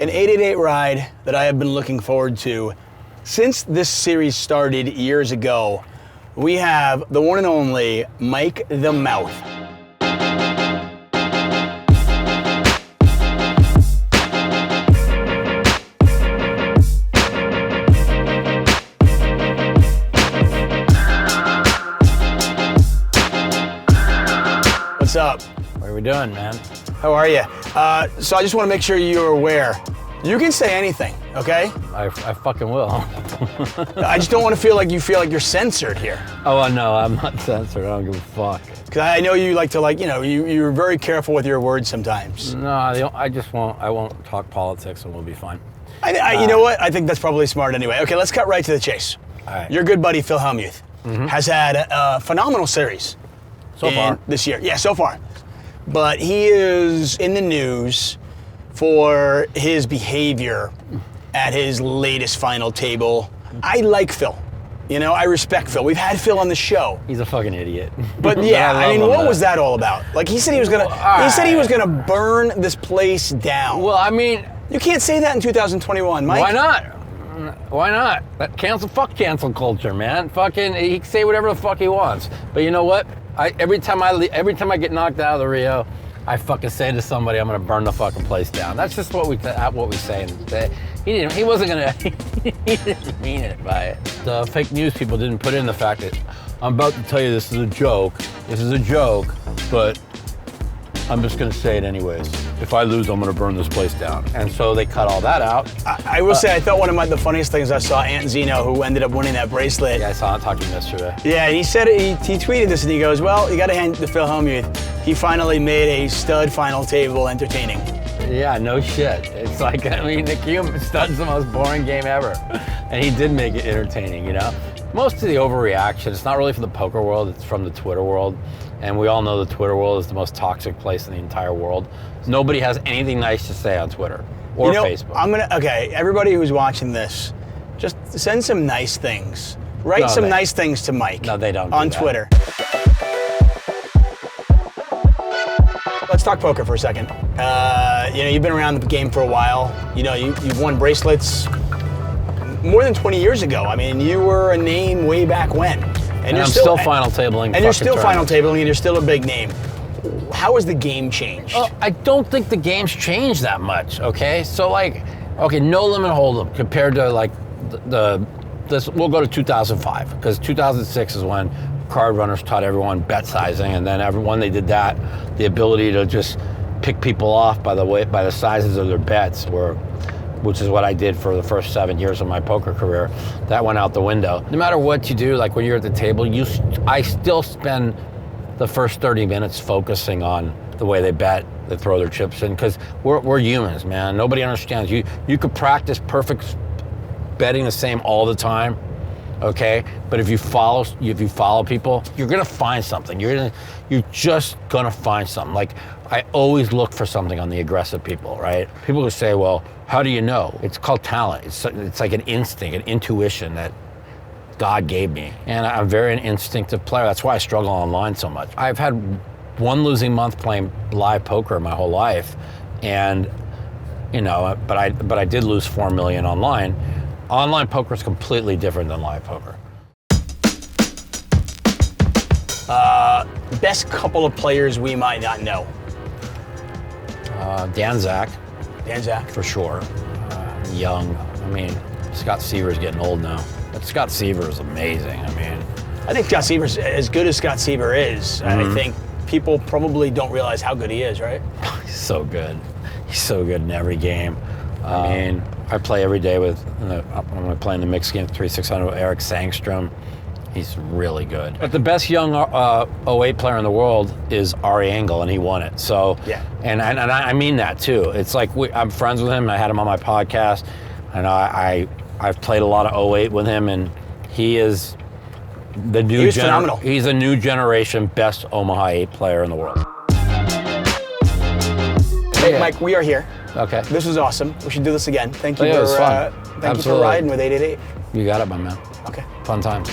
An 888 ride that I have been looking forward to since this series started years ago. We have the one and only Mike The Mouth. What's up? What are we doing, man? How are you? So I just want to make sure you're aware. You can say anything, okay? I fucking will. I just don't want to feel like you're censored here. Oh, no, I'm not censored. I don't give a fuck. Because I know you like to you're very careful with your words sometimes. No, I won't talk politics and we'll be fine. You know what? I think that's probably smart anyway. Okay, let's cut right to the chase. All right. Your good buddy, Phil Hellmuth, has had a phenomenal series. So far. This year. Yeah, so far. But he is in the news for his behavior at his latest final table. I like Phil. I respect Phil. We've had Phil on the show. He's a fucking idiot. But yeah, I mean, what was that all about? Like he said he was gonna burn this place down. Well, I mean, you can't say that in 2021, Mike. Why not? Why not? Fuck cancel culture, man. Fucking, he can say whatever the fuck he wants. But you know what? Every time I get knocked out of the Rio, I fucking say to somebody, I'm gonna burn the fucking place down. That's just what we say. He wasn't gonna. He didn't mean it by it. The fake news people didn't put in the fact that I'm about to tell you this is a joke. This is a joke, but I'm just gonna say it anyways. If I lose, I'm gonna burn this place down. And so they cut all that out. I will say, I thought one of the funniest things I saw Ant Zeno, who ended up winning that bracelet. Yeah, I saw him talking yesterday. Yeah, he said it, he tweeted this and he goes, well, you gotta hand it to Phil Hellmuth. He finally made a stud final table entertaining. Yeah, no shit. It's like, I mean, the Cube stud's the most boring game ever. And he did make it entertaining, Most of the overreaction, it's not really from the poker world, it's from the Twitter world. And we all know the Twitter world is the most toxic place in the entire world. Nobody has anything nice to say on Twitter or Facebook. Okay, everybody who's watching this, just send some nice things. Write some nice things to Mike. No, they don't. On Twitter. Let's talk poker for a second. You've been around the game for a while. You've won bracelets more than 20 years ago. I mean, you were a name way back when. And I'm still final tabling. And you're still final tabling, and you're still a big name. How has the game changed? I don't think the game's changed that much, okay? So no limit hold'em compared to we'll go to 2005, because 2006 is when card runners taught everyone bet sizing, and then when they did that, the ability to just pick people off by the sizes of their bets which is what I did for the first 7 years of my poker career. That went out the window. No matter what you do, like when you're at the table, I still spend the first 30 minutes focusing on the way they bet, they throw their chips in, because we're humans, man. Nobody understands. You could practice perfect betting the same all the time, okay? But if you follow people, you're gonna find something. You're just gonna find something. Like, I always look for something on the aggressive people, right? People who say, well, how do you know? It's called talent. It's like an instinct, an intuition that God gave me. And I'm very an instinctive player. That's why I struggle online so much. I've had one losing month playing live poker my whole life. And, but I did lose 4 million online. Online poker is completely different than live poker. Best couple of players we might not know. Dan Zach. Dan Zach. For sure. Young. I mean, Scott Seaver's getting old now. But Scott Seaver is amazing. I think Scott Seaver's as good as Scott Seaver is. I think people probably don't realize how good he is, right? He's so good. He's so good in every game. I play every day when I play in the mixed game 3600 with Eric Sangstrom. He's really good. But the best young 08 player in the world is Ari Engel, and he won it. So, yeah. And I mean that too. It's like I'm friends with him. I had him on my podcast, and I've played a lot of 08 with him, and he is the new. He's phenomenal. He's a new generation best Omaha 8 player in the world. Hey, Mike, we are here. Okay. This was awesome. We should do this again. Thank you it was fun. Thank you for riding with 888. You got it, my man. Okay. Fun times.